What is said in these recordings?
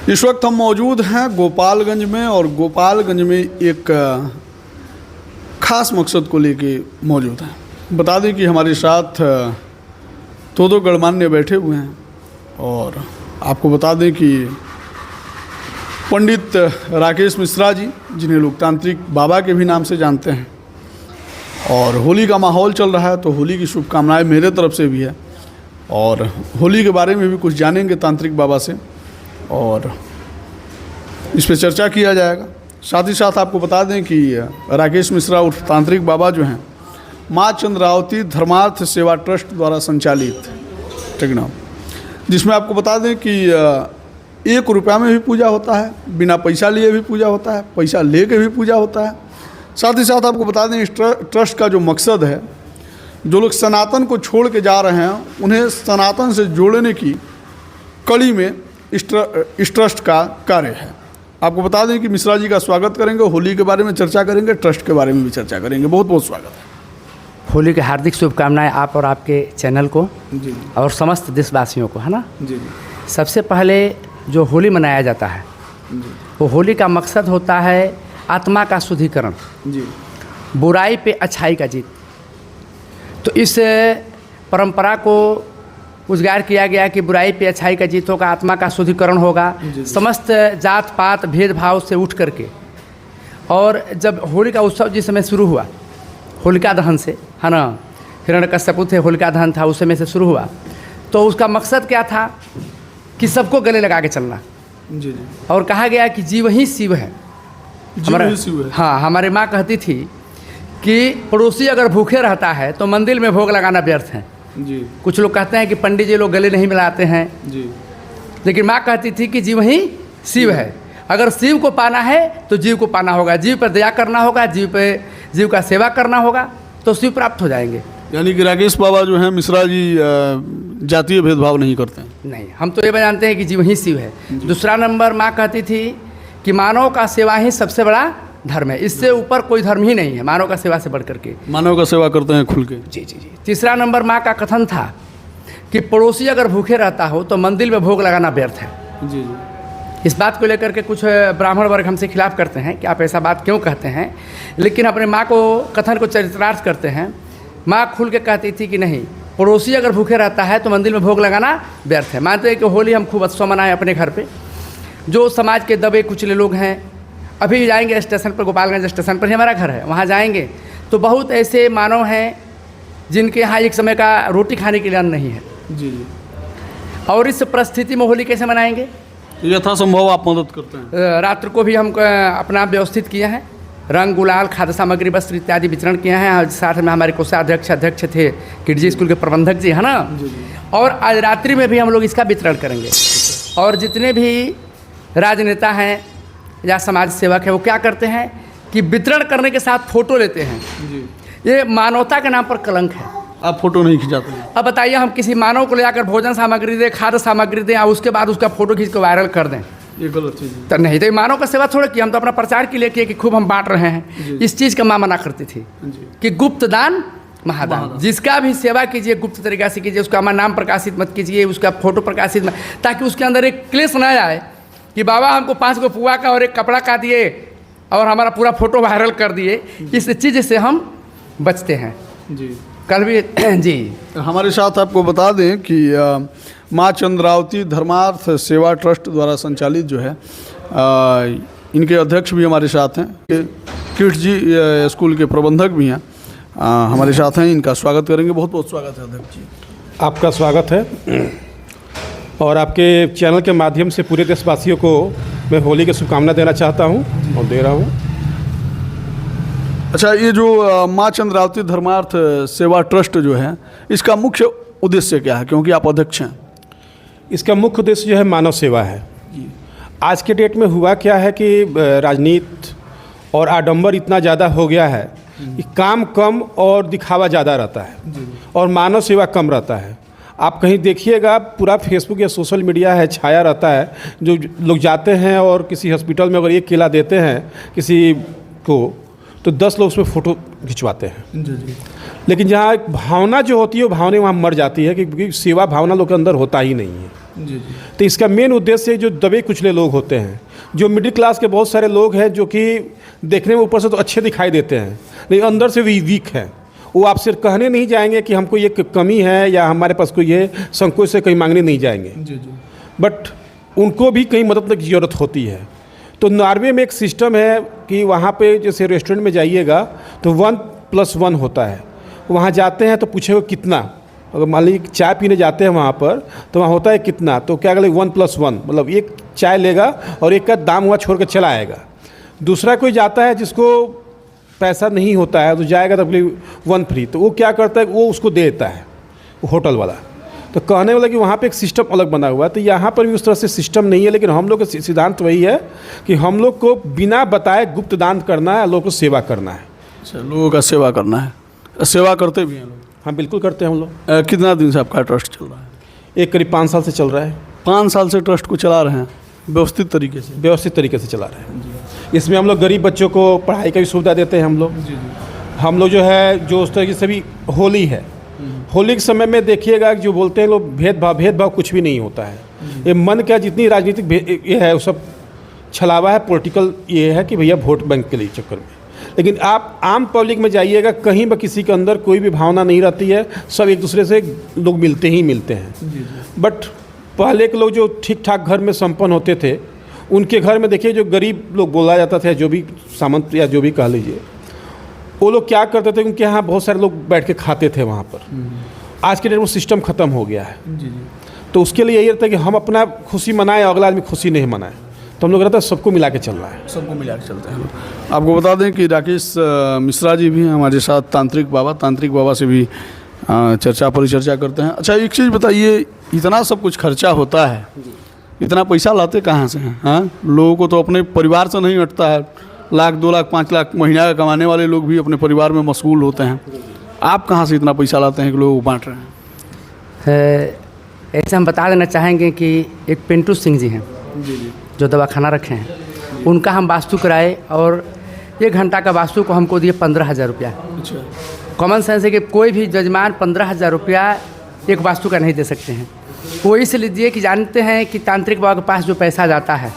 इस वक्त हम मौजूद हैं गोपालगंज में, और गोपालगंज में एक ख़ास मकसद को लेके मौजूद हैं। बता दें कि हमारे साथ दो गणमान्य बैठे हुए हैं, और आपको बता दें कि पंडित राकेश मिश्रा जी, जिन्हें लोकतांत्रिक बाबा के भी नाम से जानते हैं, और होली का माहौल चल रहा है, तो होली की शुभकामनाएं मेरे तरफ से भी है, और होली के बारे में भी कुछ जानेंगे तांत्रिक बाबा से, और इस पर चर्चा किया जाएगा। साथ ही साथ आपको बता दें कि राकेश मिश्रा उर्फ तांत्रिक बाबा जो हैं, माँ चंद्रावती धर्मार्थ सेवा ट्रस्ट द्वारा संचालित, ठीक ना, जिसमें आपको बता दें कि 1 रुपया में भी पूजा होता है, बिना पैसा लिए भी पूजा होता है, पैसा ले के भी पूजा होता है। साथ ही साथ आपको बता दें इस ट्रस्ट का जो मकसद है, जो लोग सनातन को छोड़ के जा रहे हैं, उन्हें सनातन से जोड़ने की कड़ी में इस ट्रस्ट का कार्य है। आपको बता दें कि मिश्रा जी का स्वागत करेंगे, होली के बारे में चर्चा करेंगे, ट्रस्ट के बारे में भी चर्चा करेंगे। बहुत बहुत स्वागत है। होली की हार्दिक शुभकामनाएं आप और आपके चैनल को जी और समस्त देशवासियों को, है ना। जी सबसे पहले जो होली मनाया जाता है, वो होली का मकसद होता है आत्मा का शुद्धिकरण, जी, बुराई पे अच्छाई का जीत। तो इस परंपरा को उजागर किया गया कि बुराई पे अच्छाई का जीत होगा, आत्मा का शुद्धिकरण होगा, समस्त जात पात भेदभाव से उठ करके। और जब होली का उत्सव जिस समय शुरू हुआ, होलिका दहन से, है ना, हिरण्यकश्यप थे, होलिका दहन था, उस समय से शुरू हुआ। तो उसका मकसद क्या था कि सबको गले लगा के चलना। जी जी। और कहा गया कि जीव ही शिव है। हाँ, हमारी माँ कहती थी कि पड़ोसी अगर भूखे रहता है तो मंदिर में भोग लगाना व्यर्थ है। जी। कुछ लोग कहते हैं कि पंडित जी लोग गले नहीं मिलाते हैं जी, लेकिन माँ कहती थी कि जीव ही शिव है। अगर शिव को पाना है तो जीव को पाना होगा, जीव पर दया करना होगा, जीव का सेवा करना होगा, तो शिव प्राप्त हो जाएंगे। यानी कि राकेश बाबा जो हैं, मिश्रा जी जातीय भेदभाव नहीं करते हैं। नहीं, हम तो ये जानते हैं कि जीव ही शिव है। दूसरा नंबर, माँ कहती थी कि मानव का सेवा ही सबसे बड़ा धर्म है, इससे ऊपर कोई धर्म ही नहीं है मानव का सेवा से बढ़ करके। मानव का सेवा करते हैं खुल के। जी जी जी। तीसरा नंबर, माँ का कथन था कि पड़ोसी अगर भूखे रहता हो तो मंदिर में भोग लगाना व्यर्थ है। जी जी। इस बात को लेकर के कुछ ब्राह्मण वर्ग हमसे खिलाफ करते हैं कि आप ऐसा बात क्यों कहते हैं, लेकिन अपने माँ को कथन को चरितार्थ करते हैं। माँ खुल के कहती थी कि नहीं, पड़ोसी अगर भूखे रहता है तो मंदिर में भोग लगाना व्यर्थ है। मानते हैं कि होली हम खूब उत्सव मनाएं अपने घर पे। जो समाज के दबे कुचले लोग हैं, अभी जाएंगे स्टेशन पर, गोपालगंज स्टेशन पर ही हमारा घर है, वहाँ जाएंगे तो बहुत ऐसे मानव हैं जिनके यहाँ एक समय का रोटी खाने के लिए अन्न नहीं है। जी जी। और इस परिस्थिति में होली कैसे मनाएंगे? यथासंभव आप मदद करते हैं। रात्र को भी हम अपना व्यवस्थित किए हैं, रंग गुलाल खाद्य सामग्री वस्त्र इत्यादि वितरण किए हैं। और साथ में हमारे कोषाध्यक्ष अध्यक्ष थे किडजी स्कूल के प्रबंधक जी, है ना। और आज रात्रि में भी हम लोग इसका वितरण करेंगे। और जितने भी राजनेता हैं या समाज सेवक है, वो क्या करते हैं कि वितरण करने के साथ फोटो लेते हैं। जी। ये मानवता के नाम पर कलंक है। आप फोटो नहीं खिंचाते हैं? अब बताइए, हम किसी मानव को ले जाकर भोजन सामग्री दें, खाद्य सामग्री दें, और उसके बाद उसका फोटो खींच कर वायरल कर दें, ये गलत चीज़ है। तो नहीं, तो मानव का सेवा थोड़ा किया, हम तो अपना प्रचार के लिए किए कि खूब हम बांट रहे हैं। इस चीज़ का माँ मना करती थी कि गुप्त दान महादान, जिसका भी सेवा कीजिए गुप्त तरीका से कीजिए, उसका हमारा नाम प्रकाशित मत कीजिए, उसका फोटो प्रकाशित मत, ताकि उसके अंदर एक क्लेश न आए कि बाबा हमको 5 गो पुआ का और एक कपड़ा का दिए और हमारा पूरा फोटो वायरल कर दिए। इस चीज़ से हम बचते हैं। जी। कल भी जी हमारे साथ आपको बता दें कि माँ चंद्रावती धर्मार्थ सेवा ट्रस्ट द्वारा संचालित जो है, इनके अध्यक्ष भी हमारे साथ हैं, किड्स जी स्कूल के प्रबंधक भी हैं, हमारे साथ हैं। इनका स्वागत करेंगे। बहुत बहुत स्वागत है अध्यक्ष जी। आपका स्वागत है, और आपके चैनल के माध्यम से पूरे देशवासियों को मैं होली की शुभकामना देना चाहता हूं और दे रहा हूं। अच्छा, ये जो माँ चंद्रावती धर्मार्थ सेवा ट्रस्ट जो है, इसका मुख्य उद्देश्य क्या है, क्योंकि आप अध्यक्ष हैं? इसका मुख्य उद्देश्य जो है मानव सेवा है। आज के डेट में हुआ क्या है कि राजनीति और आडंबर इतना ज़्यादा हो गया है कि काम कम और दिखावा ज़्यादा रहता है और मानव सेवा कम रहता है। आप कहीं देखिएगा, पूरा फेसबुक या सोशल मीडिया है छाया रहता है। जो लोग जाते हैं और किसी हॉस्पिटल में अगर एक केला देते हैं किसी को, तो 10 लोग उसमें फ़ोटो खिंचवाते हैं। जी जी लेकिन जहाँ एक भावना जो होती है वो भावना वहाँ मर जाती है, क्योंकि सेवा भावना लोग के अंदर होता ही नहीं है। जी जी तो इसका मेन उद्देश्य जो दबे कुचले लोग होते हैं, जो मिडिल क्लास के बहुत सारे लोग हैं जो कि देखने में ऊपर से तो अच्छे दिखाई देते हैं लेकिन अंदर से भी वीक हैं, वो आपसे कहने नहीं जाएंगे कि हमको ये कमी है या हमारे पास कोई ये संकोच से कहीं मांगने नहीं जाएंगे, जी जी बट उनको भी कहीं मदद की ज़रूरत होती है। तो नॉर्वे में एक सिस्टम है कि वहाँ पे जैसे रेस्टोरेंट में जाइएगा तो 1+1 होता है। वहाँ जाते हैं तो पूछेगा कितना, अगर मान लीजिए चाय पीने जाते हैं वहाँ पर तो वहाँ होता है कितना, तो क्या करें 1+1, मतलब एक चाय लेगा और एक का दाम हुआ छोड़ कर चला आएगा। दूसरा कोई जाता है जिसको पैसा नहीं होता है तो जाएगा तो 1 फ्री, तो वो क्या करता है वो उसको दे देता है वो होटल वाला। तो कहने वाला कि वहाँ पे एक सिस्टम अलग बना हुआ है, तो यहाँ पर भी उस तरह से सिस्टम नहीं है। लेकिन हम लोग का सिद्धांत वही है कि हम लोग को बिना बताए गुप्त दान करना है, लोगों को सेवा करना है। अच्छा, लोगों का सेवा करना है, सेवा करते भी हैं लोग। हाँ बिल्कुल करते हैं हम लोग। कितना दिन से आपका ट्रस्ट चल रहा है? एक करीब 5 साल से चल रहा है। 5 साल से ट्रस्ट को चला रहे हैं व्यवस्थित तरीके से? व्यवस्थित तरीके से चला रहे हैं। इसमें हम लोग गरीब बच्चों को पढ़ाई का भी सुविधा देते हैं। हम लोग जो है जो उस तरह की सभी होली है, होली के समय में देखिएगा जो बोलते हैं लोग भेदभाव कुछ भी नहीं होता है। ये मन का जितनी राजनीतिक ये है वो सब छलावा है, पॉलिटिकल ये है कि भैया वोट बैंक के लिए चक्कर में। लेकिन आप आम पब्लिक में जाइएगा कहीं भी किसी के अंदर कोई भी भावना नहीं रहती है, सब एक दूसरे से लोग मिलते ही मिलते हैं। बट पहले के लोग जो ठीक ठाक घर में संपन्न होते थे उनके घर में देखिए जो गरीब लोग बोला जाता था, जो भी सामंत या जो भी कह लीजिए, वो लोग क्या करते थे, उनके यहाँ बहुत सारे लोग बैठ के खाते थे वहाँ पर। आज के डेट में वो सिस्टम ख़त्म हो गया है। तो उसके लिए यही रहता है कि हम अपना खुशी मनाएं, अगला आदमी खुशी नहीं मनाए। तो हम लोग रहता है सबको मिला के चल रहा है, सबको मिला के चलते हैं। आपको बता दें कि राकेश मिश्रा जी भी हैं हमारे साथ, तांत्रिक बाबा से भी चर्चा परिचर्चा करते हैं। अच्छा, एक चीज़ बताइए, इतना सब कुछ खर्चा होता है, इतना पैसा लाते कहाँ से हैं? हाँ, लोगों को तो अपने परिवार से नहीं हटता है, 1 लाख 2 लाख 5 लाख महीना का कमाने वाले लोग भी अपने परिवार में मशगूल होते हैं। आप कहाँ से इतना पैसा लाते हैं कि लोगों को बांट रहे हैं? ऐसे हम बता देना चाहेंगे कि एक पिंटू सिंह जी हैं जो दवाखाना रखे हैं, उनका हम वास्तु कराए और 1 घंटा का वास्तु को हमको दिए 15,000 रुपया। अच्छा, कॉमन सेंस है कि कोई भी जजमान 15,000 रुपया एक वास्तु का नहीं दे सकते हैं। वो इसलिए दिए कि जानते हैं कि तांत्रिक बाबा के पास जो पैसा जाता है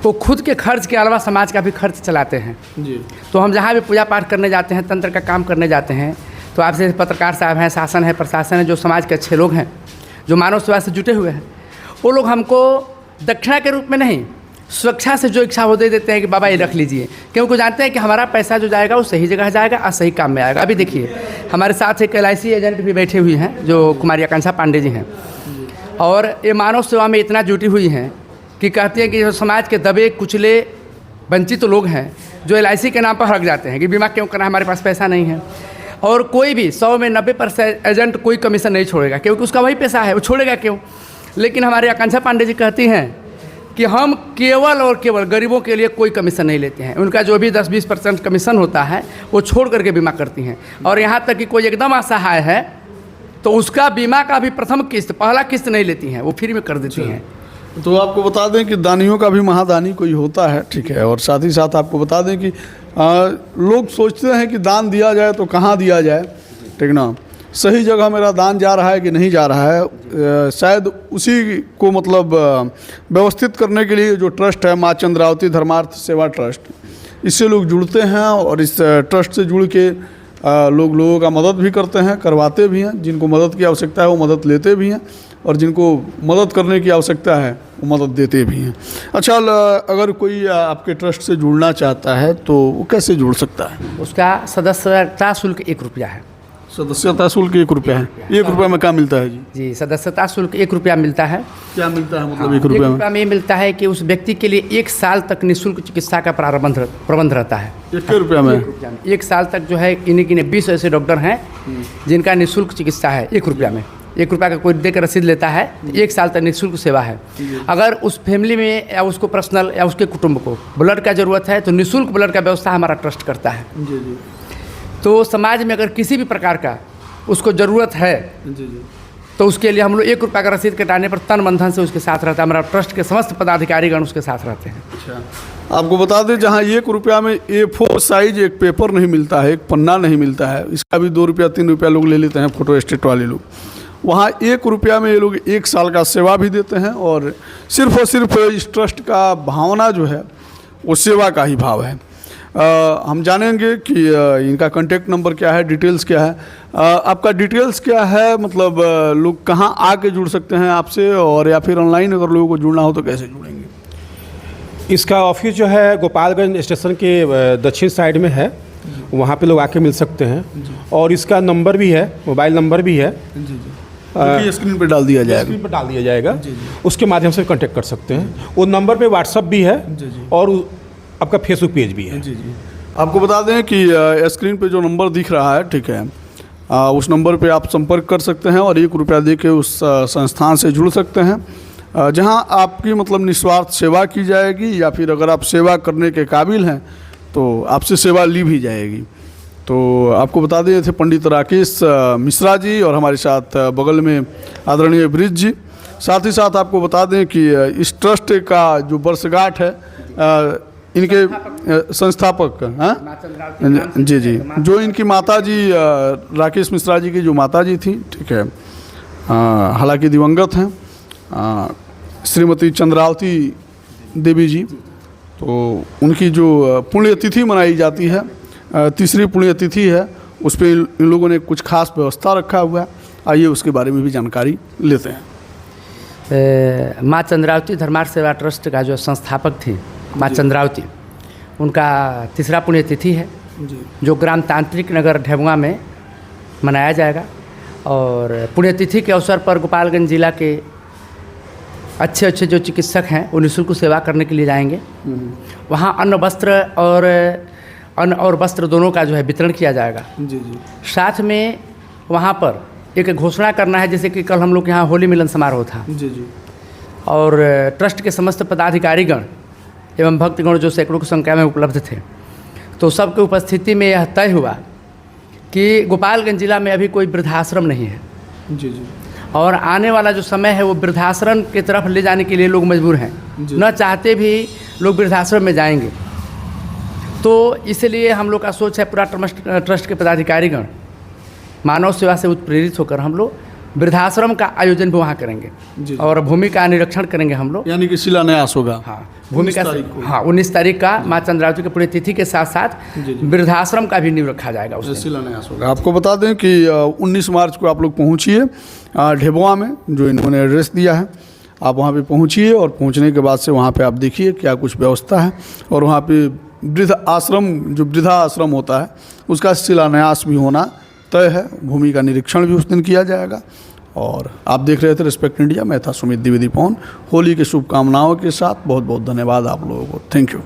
वो खुद के खर्च के अलावा समाज का भी खर्च चलाते हैं। जी। तो हम जहाँ भी पूजा पाठ करने जाते हैं, तंत्र का काम करने जाते हैं, तो आपसे पत्रकार साहब हैं, शासन है, प्रशासन है, जो समाज के अच्छे लोग हैं, जो मानव सेवा से जुटे हुए हैं, वो लोग हमको दक्षिणा के रूप में नहीं, सुरक्षा से जो इच्छा वो दे देते हैं कि बाबा ये रख लीजिए, क्योंकि जानते हैं कि हमारा पैसा जो जाएगा वो सही जगह जाएगा और सही काम में आएगा। अभी देखिए हमारे साथ एक LIC एजेंट भी बैठे हुए हैं जो कुमारी आकांक्षा पांडे जी हैं, और ये मानव सेवा में इतना जुटी हुई हैं कि कहती हैं कि जो समाज के दबे कुचले वंचित लोग हैं जो LIC के नाम पर हक जाते हैं कि बीमा क्यों करना, हमारे पास पैसा नहीं है, और कोई भी 100 में 90% एजेंट कोई कमीशन नहीं छोड़ेगा क्योंकि उसका वही पैसा है, वो छोड़ेगा क्यों। लेकिन हमारे आकांक्षा पांडे जी कहती हैं कि हम केवल और केवल गरीबों के लिए कोई कमीशन नहीं लेते हैं, उनका जो भी 10-20% कमीशन होता है वो छोड़ करके बीमा करती हैं। और यहाँ तक कि कोई एकदम असहाय है तो उसका बीमा का भी प्रथम किस्त, पहला किस्त नहीं लेती हैं, वो फ्री में कर देती हैं। तो आपको बता दें कि दानियों का भी महादानी कोई होता है, ठीक है। और साथ ही साथ आपको बता दें कि लोग सोचते हैं कि दान दिया जाए तो कहाँ दिया जाए, ठीक ना, सही जगह मेरा दान जा रहा है कि नहीं जा रहा है। शायद उसी को मतलब व्यवस्थित करने के लिए जो ट्रस्ट है माँ चंद्रावती धर्मार्थ सेवा ट्रस्ट, इससे लोग जुड़ते हैं और इस ट्रस्ट से जुड़ के लोगों का मदद भी करते हैं, करवाते भी हैं। जिनको मदद की आवश्यकता है वो मदद लेते भी हैं और जिनको मदद करने की आवश्यकता है वो मदद देते भी हैं। अच्छा, अगर कोई आपके ट्रस्ट से जुड़ना चाहता है तो वो कैसे जुड़ सकता है? उसका सदस्यता शुल्क 1 रुपया है। सदस्यता शुल्क 1 रुपया है। 1 रुपये में क्या मिलता है जी? जी, सदस्यता शुल्क 1 रुपया मिलता है। क्या मिलता है मतलब 1 रुपये में? 1 रुपया में ये मिलता है कि उस व्यक्ति के लिए 1 साल तक निःशुल्क चिकित्सा का प्रबंध रहता है। 1 रुपया में? 1 साल तक जो है इन्हीं 20 ऐसे डॉक्टर हैं जिनका निःशुल्क चिकित्सा है 1 रुपया में। 1 रुपया का कोई देकर रसीद लेता है, 1 साल तक निःशुल्क सेवा है। अगर उस फैमिली में या उसको पर्सनल या उसके कुटुंब को ब्लड का ज़रूरत है तो निःशुल्क ब्लड का व्यवस्था हमारा ट्रस्ट करता है। जी जी। तो समाज में अगर किसी भी प्रकार का उसको ज़रूरत है जी जी, तो उसके लिए हम लोग 1 रुपये का रसीद कटाने पर तन मन धन से उसके साथ रहता है। हमारा ट्रस्ट के समस्त पदाधिकारीगण उसके साथ रहते हैं। अच्छा, आपको बता दें जहाँ 1 रुपया में A4 साइज एक पेपर नहीं मिलता है, एक पन्ना नहीं मिलता है, इसका भी 2 रुपया 3 रुपया लोग ले लेते हैं फोटो स्टेट वाले लोग। वहाँ 1 रुपया में ये लोग 1 साल का सेवा भी देते हैं और सिर्फ इस ट्रस्ट का भावना जो है वो सेवा का ही भाव है। हम जानेंगे कि इनका कांटेक्ट नंबर क्या है, डिटेल्स क्या है। आपका डिटेल्स क्या है, मतलब लोग कहाँ आके जुड़ सकते हैं आपसे, और या फिर ऑनलाइन अगर लोगों को जुड़ना हो तो कैसे जुड़ेंगे? इसका ऑफिस जो है गोपालगंज स्टेशन के दक्षिण साइड में है, वहाँ पे लोग आके मिल सकते हैं। और इसका नंबर भी है, मोबाइल नंबर भी है, तो स्क्रीन पे डाल दिया जाएगा। स्क्रीन पर डाल दिया जाएगा, उसके माध्यम से कांटेक्ट कर सकते हैं। वो नंबर पे व्हाट्सअप भी है और आपका फेसबुक पेज भी है। जी। आपको बता दें कि स्क्रीन पे जो नंबर दिख रहा है, ठीक है, उस नंबर पे आप संपर्क कर सकते हैं और 1 रुपया दे के उस संस्थान से जुड़ सकते हैं जहां आपकी मतलब निस्वार्थ सेवा की जाएगी, या फिर अगर आप सेवा करने के काबिल हैं तो आपसे सेवा ली भी जाएगी। तो आपको बता दें थे पंडित राकेश मिश्रा जी और हमारे साथ बगल में आदरणीय ब्रिज जी। साथ ही साथ आपको बता दें कि इस ट्रस्ट का जो वर्षगांठ है, इनके संस्थापक हैं जी, जो इनकी माता जी राकेश मिश्रा जी की जो माता जी थी, ठीक है, हालांकि दिवंगत हैं, श्रीमती चंद्रावती देवी जी। तो उनकी जो पुण्यतिथि मनाई जाती है, 3री पुण्यतिथि है, उस पर इन लोगों ने कुछ खास व्यवस्था रखा हुआ है। आइए उसके बारे में भी जानकारी लेते हैं। माँ चंद्रावती धर्मार्थ सेवा ट्रस्ट का जो संस्थापक थी माँ चंद्रावती, उनका 3रा पुण्यतिथि है जो ग्राम तांत्रिक नगर ढेबुआ में मनाया जाएगा। और पुण्यतिथि के अवसर पर गोपालगंज जिला के अच्छे जो चिकित्सक हैं वो निःशुल्क सेवा करने के लिए जाएंगे। वहाँ अन्न और वस्त्र दोनों का जो है वितरण किया जाएगा। साथ में वहाँ पर एक घोषणा करना है, जैसे कि कल हम लोग यहाँ होली मिलन समारोह था और ट्रस्ट के समस्त पदाधिकारीगण एवं भक्तगण जो सैकड़ों की संख्या में उपलब्ध थे, तो सबके उपस्थिति में यह तय हुआ कि गोपालगंज जिला में अभी कोई वृद्धाश्रम नहीं है। और आने वाला जो समय है वो वृद्धाश्रम की तरफ ले जाने के लिए लोग मजबूर हैं, न चाहते भी लोग वृद्धाश्रम में जाएंगे। तो इसलिए हम लोग का सोच है, पूरा ट्रस्ट के पदाधिकारीगण मानव सेवा से उत्प्रेरित होकर हम लोग वृद्धाश्रम का आयोजन भी वहाँ करेंगे और भूमि का निरीक्षण करेंगे हम लोग, यानी कि शिलान्यास होगा। हाँ, भूमि का 19 तारीख का माँ चंद्रावती की पुण्यतिथि के साथ साथ वृद्धाश्रम का भी नींव रखा जाएगा, उसमें शिलान्यास होगा। आपको बता दें कि 19 मार्च को आप लोग पहुँचिए ढेबुआ में, जो इन्होंने एड्रेस दिया है, आप वहाँ पे पहुँचिए और पहुँचने के बाद से वहाँ पे आप देखिए क्या कुछ व्यवस्था है। और वहाँ पे वृद्धा आश्रम होता है उसका शिलान्यास भी होना तय है। भूमि का निरीक्षण भी उस दिन किया जाएगा। और आप देख रहे थे रिस्पेक्ट इंडिया, मैं था सुमित द्विवेदी पवन। होली की शुभकामनाओं के साथ बहुत बहुत धन्यवाद आप लोगों को। Thank you.